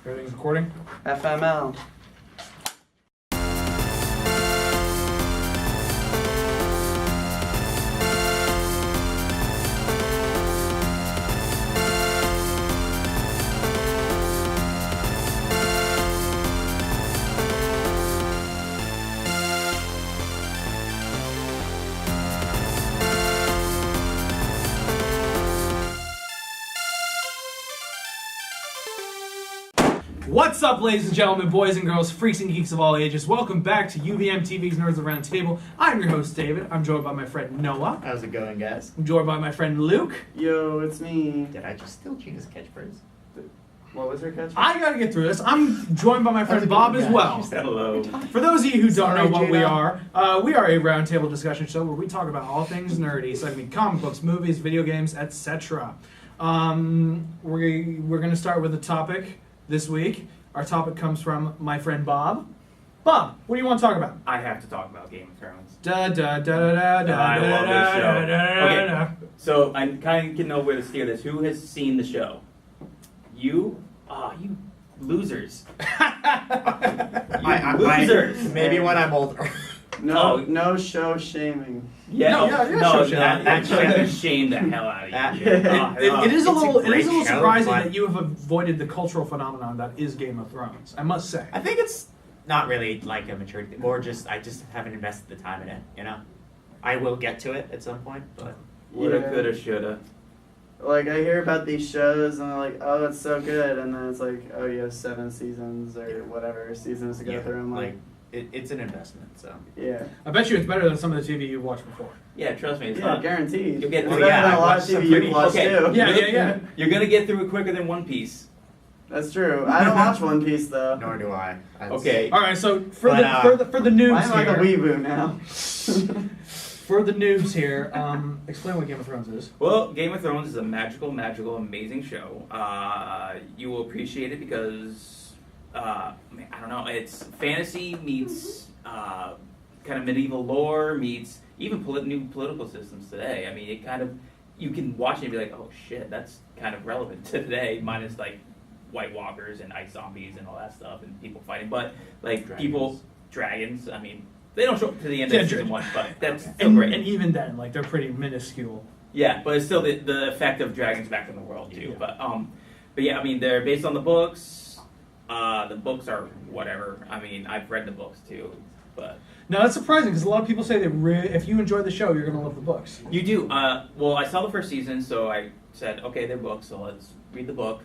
Everything's recording? FML. What's up, ladies and gentlemen, boys and girls, freaks and geeks of all ages? Welcome back to UVMTV's Nerds Around Table. I'm your host, David. I'm joined by my friend Noah. How's it going, guys? I'm joined by my friend Luke. Yo, it's me. Did I just steal Gina's catchphrase? What was her catchphrase? I gotta get through this. I'm joined by my friend Bob as well. Hello. For those of you who don't Sorry, know what we Gina. are a roundtable discussion show where we talk about all things nerdy, so that can be comic books, movies, video games, etc. We're gonna start with a topic this week. Our topic comes from my friend Bob. Bob, what do you want to talk about? I have to talk about Game of Thrones. Da da da da da I love this show. da. Okay, so I kind of know where to steer this. Who has seen the show? You? You losers. Losers. Maybe when I'm older. No show shaming. Yeah, sure, that actually- should shame the hell out of you. That- dude. It is a It's a little great show, surprising but- that you have avoided the cultural phenomenon that is Game of Thrones. I must say. I think it's not really like a maturity, more just I just haven't invested the time in it. You know, I will get to it at some point, but Woulda, Yeah. coulda, shoulda. Like, I hear about these shows and I'm like, oh, it's so good. And then it's like, oh, you have 7 seasons or whatever seasons to go through. I'm like, it's an investment. So yeah. I bet you it's better than some of the TV you've watched before. Yeah, trust me, it's Yeah, not. guaranteed. You'll get It's through- better yeah, than I a lot of watched some TV pretty- you've watched okay. too. Yeah. You're gonna get through it quicker than One Piece. That's true. I don't watch One Piece though. nor do I. Okay. All right, so for But, the news I'm like a here, weeboo now. for the news here, explain what Game of Thrones is. Well, Game of Thrones is a magical, amazing show. You will appreciate it because, I don't know, it's fantasy meets kind of medieval lore meets even new political systems today. I mean, it kind of, you can watch it and be like, oh shit, that's kind of relevant to today, minus like White Walkers and ice zombies and all that stuff and people fighting. But like dragons, I mean, they don't show up to the end of season 1, but that's still great. And even then, like they're pretty minuscule. Yeah, but it's still the effect of dragons back in the world too. Yeah. But yeah, I mean they're based on the books. The books are whatever. I mean I've read the books too, but Now that's surprising because a lot of people say that if you enjoy the show, you're gonna love the books. you do. Well, I saw the first season, so I said, okay, they're books, so let's read the book.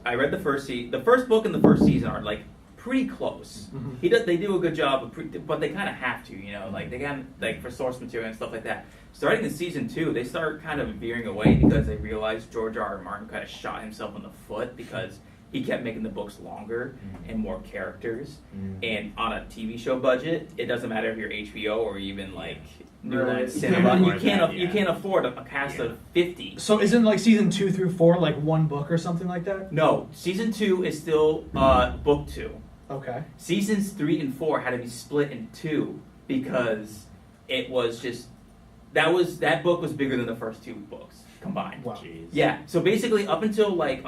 I read the first book and the first season are like pretty close. Mhm. They do a good job, but they kind of have to, you know, like they got like for source material and stuff like that. Starting in season 2, they start kind of veering away because they realize George R.R. Martin kind of shot himself in the foot because he kept making the books longer and more characters. And on a TV show budget, it doesn't matter if you're HBO or even like New Line Right. Cinema. More You than that, you can't afford a cast of 50. So isn't like season 2 through 4 like one book or something like that? No, season 2 is still book 2. Okay. Seasons 3 and 4 had to be split in 2 because it was just that book was bigger than the first 2 books combined. Wow. Jeez. Yeah. So basically, up until like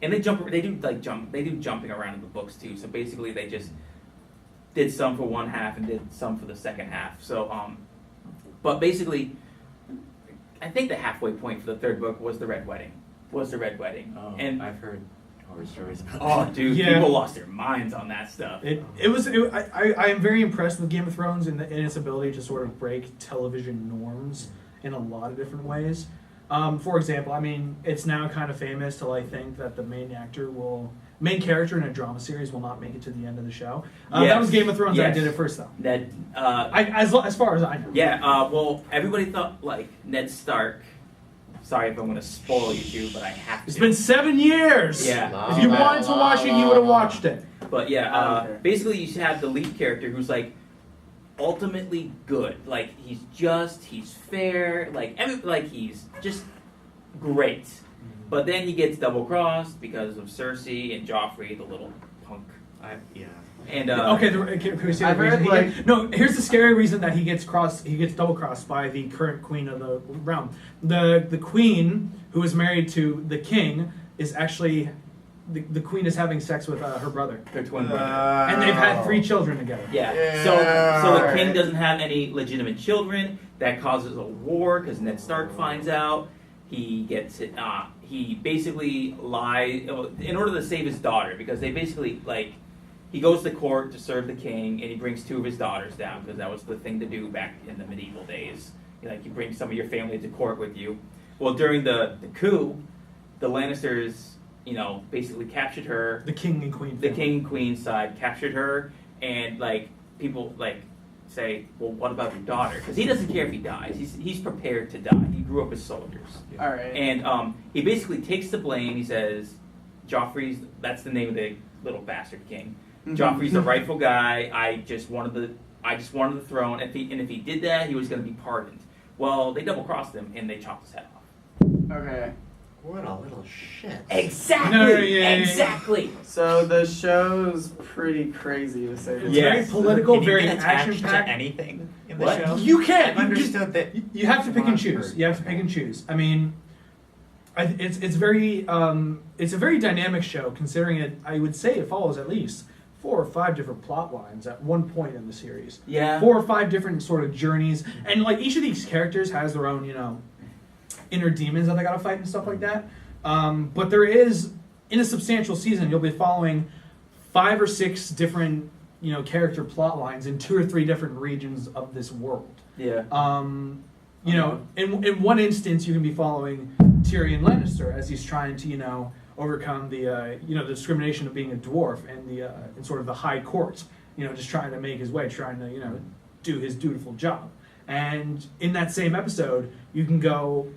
and they do jumping around in the books too. So basically, they just did some for one half and did some for the second half. So but basically, I think the halfway point for the third book was the Red Wedding. Oh, And I've heard horror stories about oh, that. dude, Yeah. people lost their minds on that stuff. I am very impressed with Game of Thrones in its ability to sort of break television norms in a lot of different ways. For example, I mean, it's now kind of famous to like think that the main character in a drama series will not make it to the end of the show. That was Game of Thrones that Yes. did it first, though. Ned, As far as I know. yeah, well, everybody thought like Ned Stark. Sorry if I'm going to spoil you two, but I have to. It's been 7 years. Yeah. If you wanted to watch it, you would have watched it. But I yeah, don't care. basically you have the lead character who's like ultimately good. Like he's fair. Like he's just great. But then he gets double crossed because of Cersei and Joffrey, the little punk. Yeah. And Okay, can we see the I've heard, reason? No, here's the scary reason that he gets double crossed by the current queen of the realm. The queen who is married to the king is actually the queen is having sex with her brother, Their twin brother. and they've had 3 children together. Yeah. Yeah, So the king alright. doesn't have any legitimate children. That causes a war because Ned Stark finds out. He gets it. He basically lies in order to save his daughter because they basically like. He goes to court to serve the king, and he brings 2 of his daughters down because that was the thing to do back in the medieval days. Like you bring some of your family to court with you. Well, during the coup, the Lannisters, basically captured her. The king and queen. The family. king and queen side captured her, and like people like say, well, what about your daughter? Because he doesn't care if he dies. He's prepared to die. He grew up as soldiers, All right. and he basically takes the blame. He says, Joffrey's that's the name of the little bastard king. Joffrey's the rightful guy. I just wanted the throne. If he did that, he was going to be pardoned. Well, they double crossed him and they chopped his head off. Okay. What a little shit. Exactly. No, yeah. Exactly. So the show's pretty crazy to say the It's least. very Yes. political, Can you very get attached action packed. to anything in the What? show? You can. I've understood that. You have to pick and choose. You have to pick and choose. I mean, it's very it's a very dynamic show. Considering it, I would say it follows at least 4 or 5 different plot lines at one point in the series. Yeah. 4 or 5 different sort of journeys, and like each of these characters has their own inner demons that they gotta fight and stuff like that. But there is, in a substantial season, you'll be following 5 or 6 different character plot lines in 2 or 3 different regions of this world. Yeah. In one instance, you can be following Tyrion Lannister as he's trying to overcome the the discrimination of being a dwarf and the in sort of the high court, just trying to make his way, trying to do his dutiful job. And in that same episode, you can go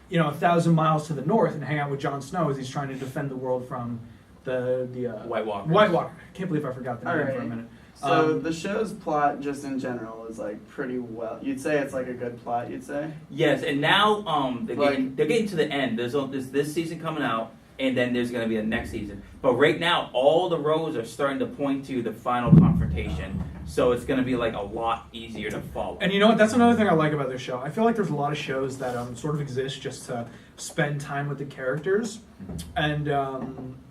1,000 miles to the north and hang out with Jon Snow as he's trying to defend the world from the White Walkers. White Walker. I can't believe I forgot the name for a Alright. minute. So the show's plot, just in general, is like pretty well. You'd say it's like a good plot. You'd say. Yes, and now they're Like- getting to the end. There's this season coming out, and then there's going to be a next season. But right now, all the roads are starting to point to the final confrontation. So it's going to be like a lot easier to follow. And you know what? That's another thing I like about this show. I feel like there's a lot of shows that sort of exist just to spend time with the characters and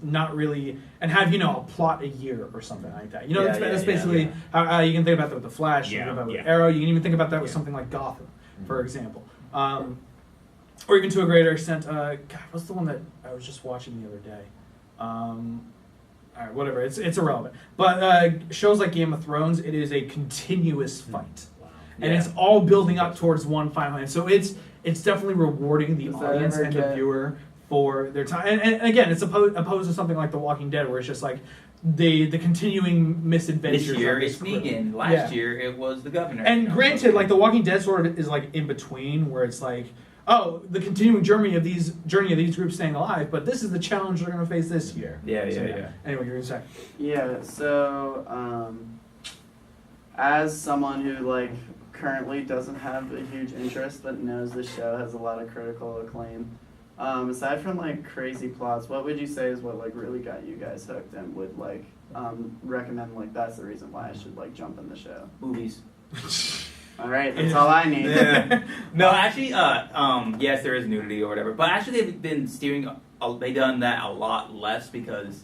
not really and have a plot a year or something like that. Yeah, that's basically how you can think about that with the Flash. You can think about it with Arrow. You can even think about that with something like Gotham, for example, or even to a greater extent. God, what's the one that I was just watching the other day? All right, whatever. It's irrelevant. But shows like Game of Thrones, it is a continuous fight, and it's all building up towards one final end. So it's definitely rewarding the Does that audience ever and the get- viewer for their time. And again, it's opposed to something like The Walking Dead, where it's just like the continuing misadventures. This year of this it's crew. Negan. Last year it was the governor. And granted, like The Walking Dead sort of is like in between, where it's like, oh, the continuing journey of these groups staying alive, but this is the challenge they're going to face this year. Yeah. Anyway, you're going to say. Yeah. So, as someone who like currently doesn't have a huge interest but knows the show has a lot of critical acclaim, aside from like crazy plots, what would you say is what like really got you guys hooked and would like recommend like that's the reason why I should like jump in the show? Movies. All right, that's all I need. Yeah. No, actually, yes, there is nudity or whatever, but actually they've been steering. They done that a lot less because,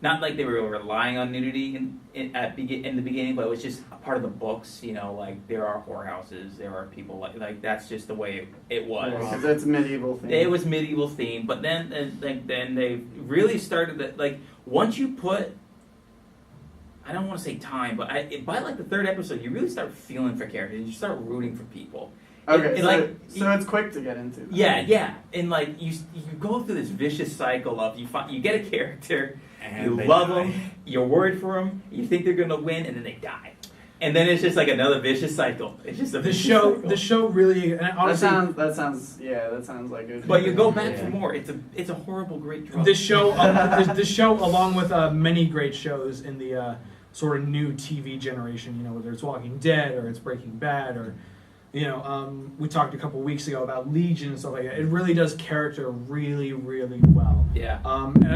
not like they were relying on nudity in the beginning, but it was just a part of the books. Like there are whorehouses, there are people like that's just the way it was. Because it's medieval thing. It was medieval theme, but then they really started that. Like once you put, I don't want to say time, but by like the 3rd episode, you really start feeling for characters. You start rooting for people. Okay, So it's quick to get into. Yeah, and like you go through this vicious cycle of you get a character, And you they love die. them, you're worried for them, you think they're gonna win, and then they die, and then it's just like another vicious cycle. It's just a The vicious show, cycle. the show really, and honestly, That sounds like it. But you go back Yeah. for more. It's a horrible, great drama. this show, along with many great shows in the sort of new TV generation, whether it's Walking Dead or it's Breaking Bad or, we talked a couple weeks ago about Legion and stuff like that. It really does character really, really well. Yeah.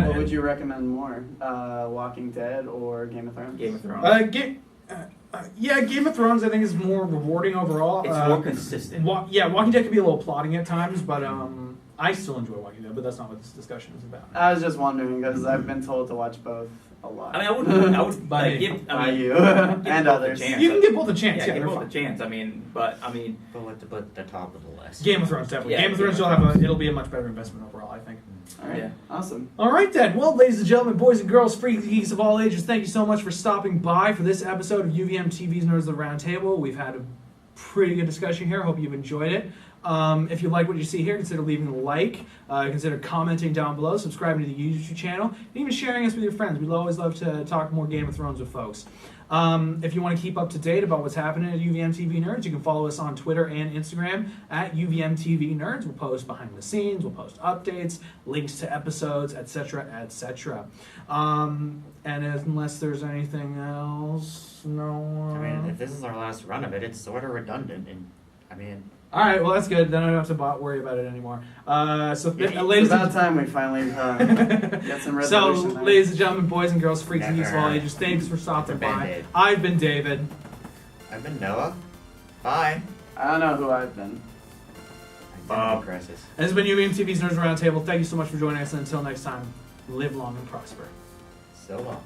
What would you recommend more, Walking Dead or Game of Thrones? Game of Thrones. Game of Thrones I think is more rewarding overall. It's more consistent. Walking Dead can be a little plotting at times, but I still enjoy Walking Dead, but that's not what this discussion is about. I was just wondering because I've been told to watch both a lot. I mean, I would By like me. give, By I mean, you give and both a others. chance. You can give both a chance. Yeah, Yeah, give they're both a fine. chance. I mean, but I mean, But the top of the list. Game of Thrones, definitely. Yeah, Game of Thrones, Game of it'll be a much better investment overall, I think. All right, Yeah. awesome. All right then. Well, ladies and gentlemen, boys and girls, freaks and geeks of all ages, thank you so much for stopping by for this episode of UVMTV's Nerds of the Round Table. We've had a pretty good discussion here. Hope you've enjoyed it. If you like what you see here, consider leaving a like, consider commenting down below, subscribing to the YouTube channel, and even sharing us with your friends. We'd always love to talk more Game of Thrones with folks. If you want to keep up to date about what's happening at UVMTV Nerds, you can follow us on Twitter and Instagram at UVMTV Nerds. We'll post behind the scenes, we'll post updates, links to episodes, etc., etc. And unless there's anything else, no. I mean, if this is our last run of it, it's sort of redundant. And I mean, All right, well that's good. Then I don't have to worry about it anymore. So, It's ladies It's about and time we finally get some resolution there. ladies and gentlemen, boys and girls, freaks and geeks of all Never. ages, thanks for stopping It's a by. Band-Aid. I've been David. I've been Noah. Bye. I don't know who I've been. Identity crisis. And this has been UVMTV's Nerds Roundtable. Thank you so much for joining us, and until next time, live long and prosper. So long.